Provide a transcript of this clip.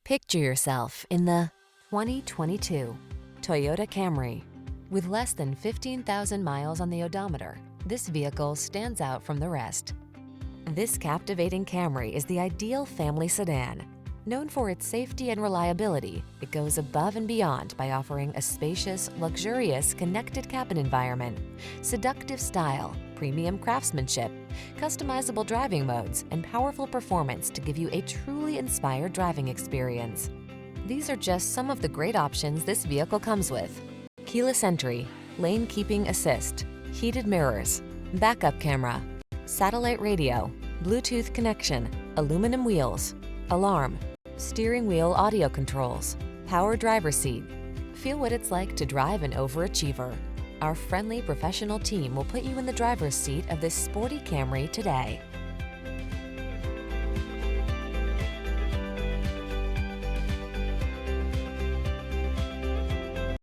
Picture yourself in the 2022 Toyota Camry. With less than 15,000 miles on the odometer, this vehicle stands out from the rest. This captivating Camry is the ideal family sedan. Known for its safety and reliability, it goes above and beyond by offering a spacious, luxurious, connected cabin environment, seductive style, premium craftsmanship, customizable driving modes, and powerful performance to give you a truly inspired driving experience. These are just some of the great options this vehicle comes with: keyless entry, lane keeping assist, heated mirrors, backup camera, satellite radio, Bluetooth connection, aluminum wheels, alarm, steering wheel audio controls, power driver's seat. Feel what it's like to drive an overachiever. Our friendly professional team will put you in the driver's seat of this sporty Camry today.